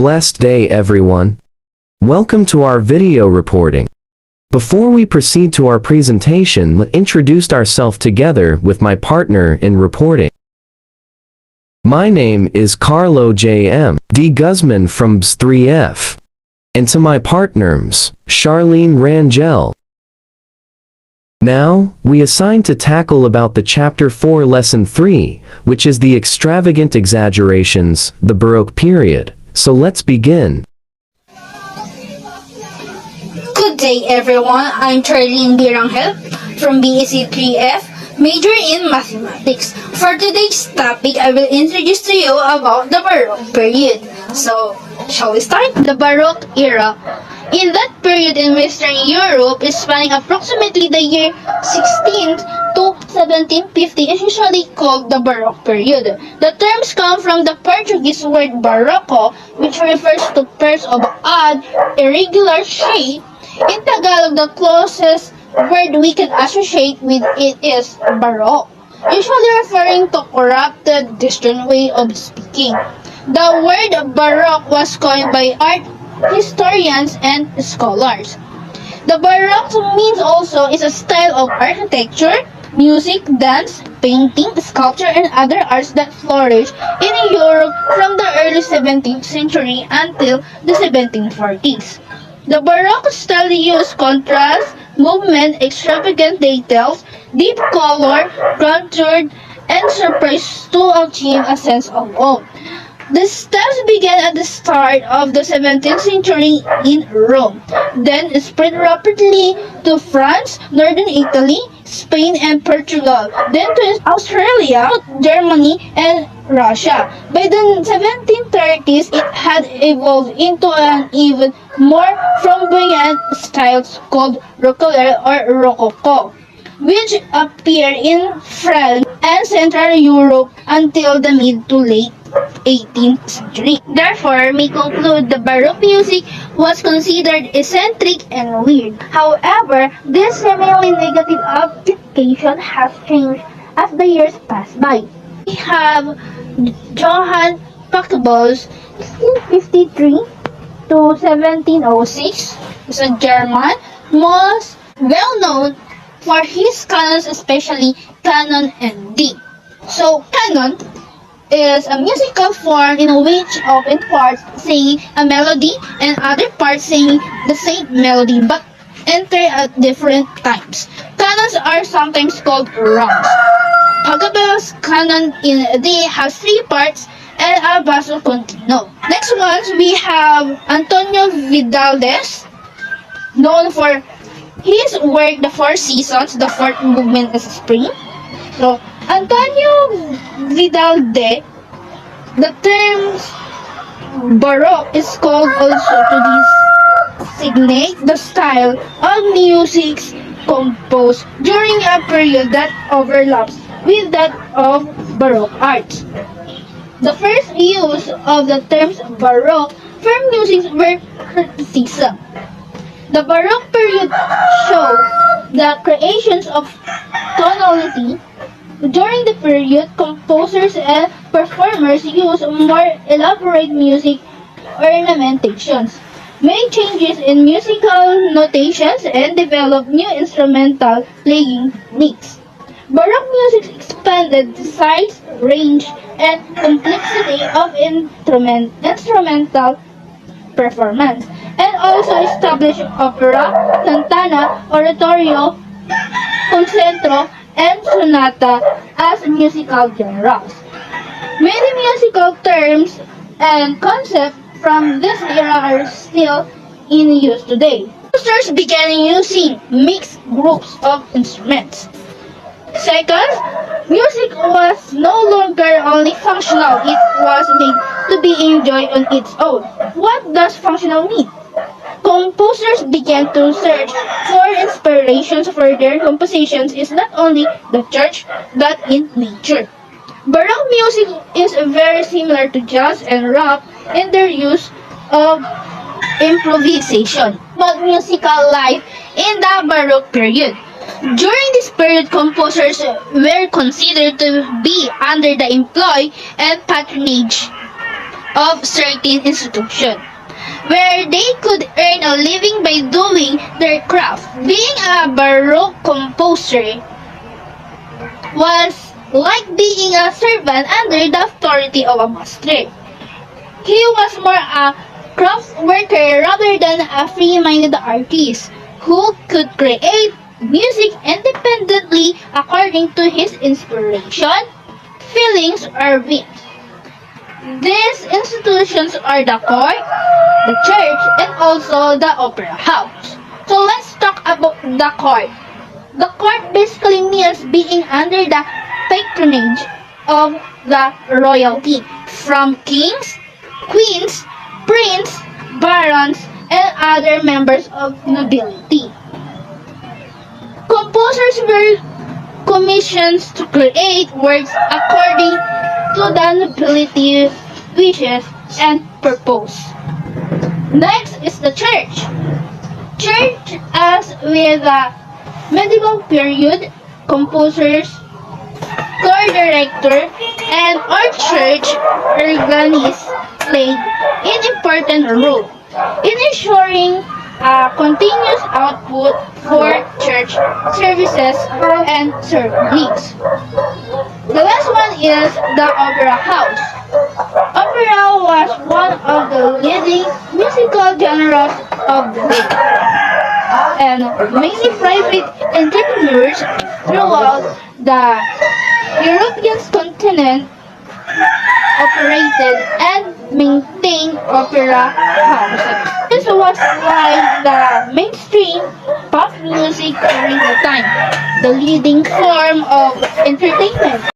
blessed day, everyone. Welcome to our video reporting. Before we proceed to our presentation, let's introduce ourselves together with my partner in reporting. My name is Carlo J.M. D. Guzman from BS3F. And to my partners, Charlene Rangel. Now, we assigned to tackle about the Chapter 4 Lesson 3, which is the extravagant exaggerations, the Baroque period. So let's begin. Good day everyone, I'm Charlene Rangel from BSC3F, major in mathematics. For today's topic, I will introduce to you about the Baroque period. So, shall we start? The Baroque era. In that period in Western Europe, is spanning approximately the year 16th to 1750, is usually called the Baroque period. The terms come from the Portuguese word barroco, which refers to pairs of odd, irregular shape. In Tagalog, the closest word we can associate with it is baroque, usually referring to corrupted, distant way of speaking. The word baroque was coined by art historians and scholars. The Baroque means also is a style of architecture, music, dance, painting, sculpture, and other arts that flourished in Europe from the early 17th century until the 1740s. The Baroque style used contrast, movement, extravagant details, deep color, contoured, and surprise to achieve a sense of awe. The styles began at the start of the 17th century in Rome, then spread rapidly to France, northern Italy, Spain, and Portugal, then to Australia, Germany, and Russia. By the 1730s, it had evolved into an even more flamboyant style called Rococo or Rococo, which appeared in France and Central Europe until the mid to late 18th century. Therefore, we conclude the Baroque music was considered eccentric and weird. However, this seemingly negative application has changed as the years pass by. We have Johann Pachelbel's 1653 to 1706. He's a German, most well known for his canons, especially Canon and D. So, canon is a musical form in which open parts sing a melody and other parts sing the same melody but enter at different times. Canons are sometimes called rounds. Pachelbel's canon in D has 3 parts and a basso continuo. Next ones we have Antonio Vidaldez, known for his work The Four Seasons, the fourth movement is spring. So, Antonio Vidaldez, the term Baroque is called also to designate the style of music composed during a period that overlaps with that of Baroque art. The first use of the terms Baroque for music were criticism. The Baroque period shows the creations of tonality. During the period, composers and performers used more elaborate music ornamentations, made changes in musical notations, and developed new instrumental playing techniques. Baroque music expanded the size, range, and complexity of instrumental performance, and also established opera, cantata, oratorio, concerto, and sonata as musical genres. Many musical terms and concepts from this era are still in use today. Composers began using mixed groups of instruments. Second, music was no longer only functional, it was made to be enjoyed on its own. What does functional mean? Composers began to search for inspirations for their compositions is not only the church but in nature. Baroque music is very similar to jazz and rock in their use of improvisation. But musical life in the Baroque period. During this period, composers were considered to be under the employ and patronage of certain institution, where they could earn a living by doing their craft. Being a Baroque composer was like being a servant under the authority of a master. He was more a craft worker rather than a free-minded artist who could create music independently according to his inspiration, feelings, or whims. These institutions are the court, the church, and also the opera house. So let's talk about the court. The court basically means being under the patronage of the royalty, from kings, queens, prince, barons, and other members of nobility. Composers were commissioned to create works according to the nobility wishes and purpose. Next is the church. Church, as with the medieval period, composers, choir director, and or church organist played an important role in ensuring a continuous output for church services and ceremonies. The last one is the opera house. Opera was one of the leading musical genres of the day, and many private entrepreneurs throughout the European continent operated and maintained opera houses. This was like the mainstream pop music during the time, the leading form of entertainment.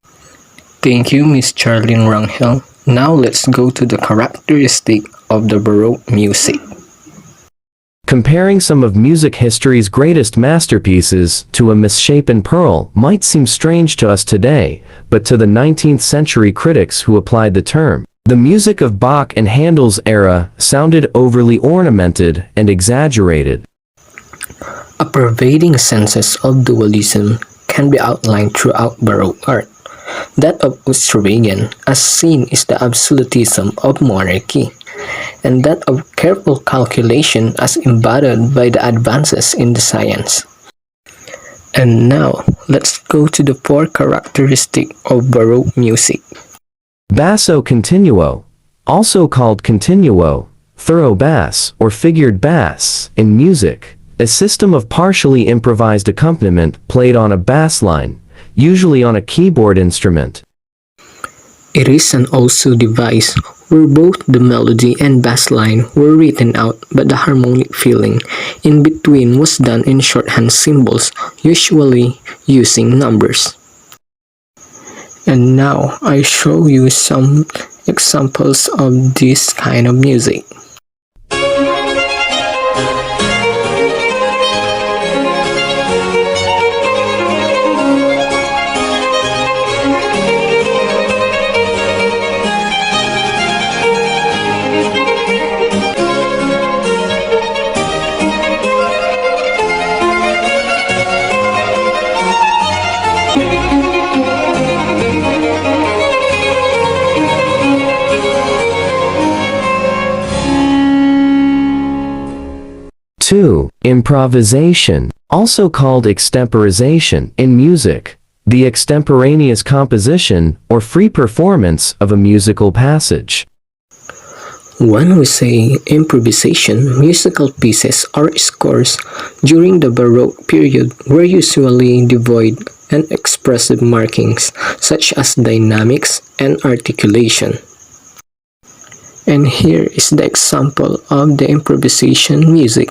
Thank you, Miss Charlene Rangel. Now let's go to the characteristic of the Baroque music. Comparing some of music history's greatest masterpieces to a misshapen pearl might seem strange to us today, but to the 19th century critics who applied the term, the music of Bach and Handel's era sounded overly ornamented and exaggerated. A pervading sense of dualism can be outlined throughout Baroque art. That of Austrian, as seen, is the absolutism of monarchy, and that of careful calculation as embodied by the advances in the science. And now, let's go to the four characteristics of Baroque music. Basso continuo, also called continuo, thorough bass, or figured bass, in music, a system of partially improvised accompaniment played on a bass line, usually on a keyboard instrument. It is an also device where both the melody and bass line were written out, but the harmonic filling in between was done in shorthand symbols, usually using numbers. And now I show you some examples of this kind of music. Two, improvisation, also called extemporization in music, the extemporaneous composition or free performance of a musical passage. When we say improvisation, musical pieces or scores during the Baroque period were usually devoid and expressive markings such as dynamics and articulation. And here is the example of the improvisation music.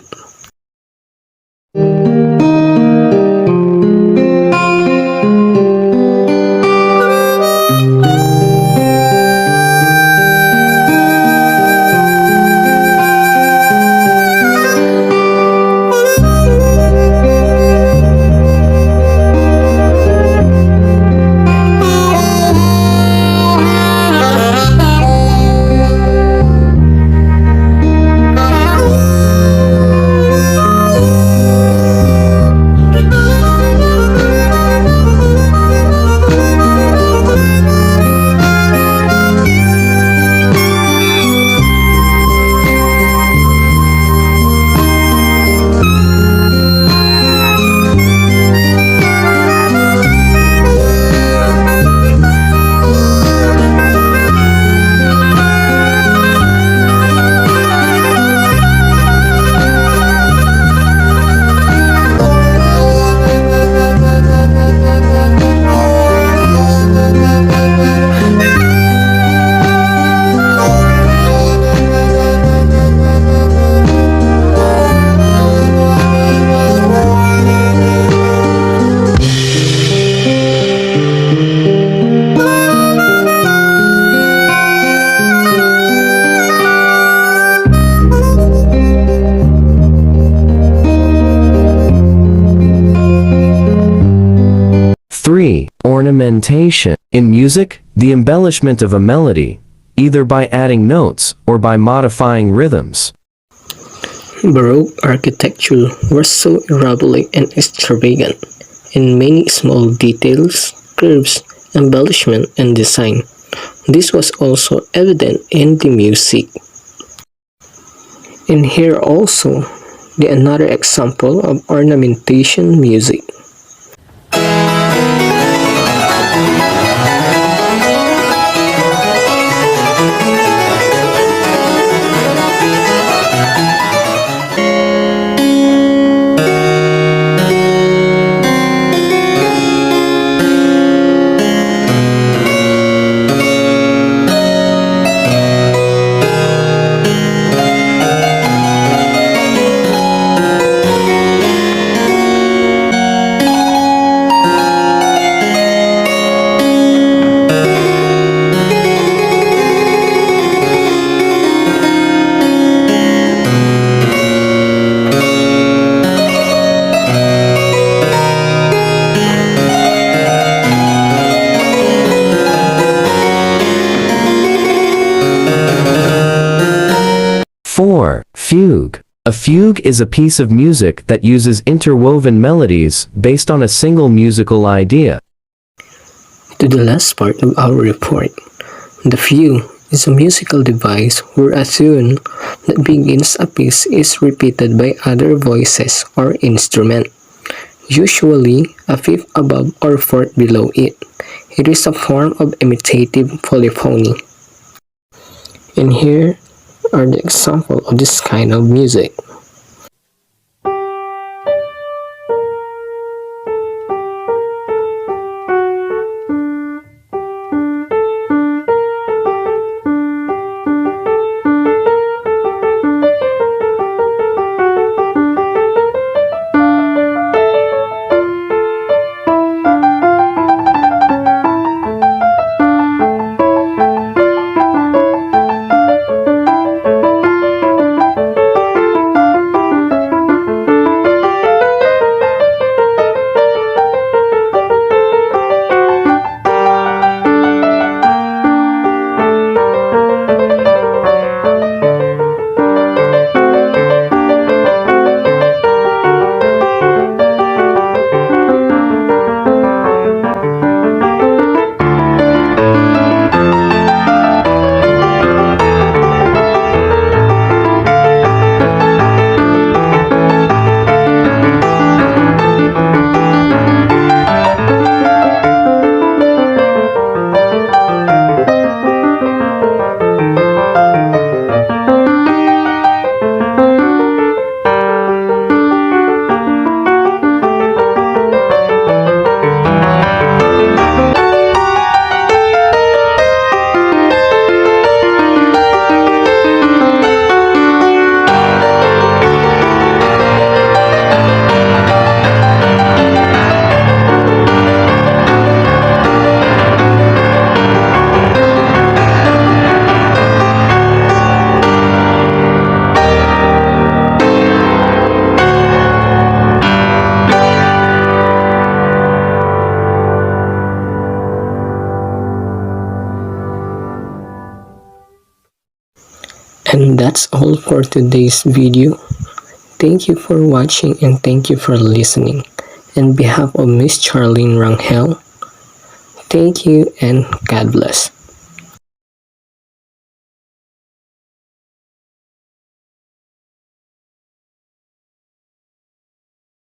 ornamentation. In music, the embellishment of a melody, either by adding notes or by modifying rhythms. Baroque architecture was so elaborate and extravagant in many small details, curves, embellishment, and design. This was also evident in the music. And here also the another example of ornamentation music. Fugue. A fugue is a piece of music that uses interwoven melodies based on a single musical idea. To the last part of our report, the fugue is a musical device where a tune that begins a piece is repeated by other voices or instrument, usually a fifth above or fourth below it. It is a form of imitative polyphony. And here are the examples of this kind of music. And that's all for today's video. Thank you for watching and thank you for listening. On behalf of Miss Charlene Rangel, thank you and God bless.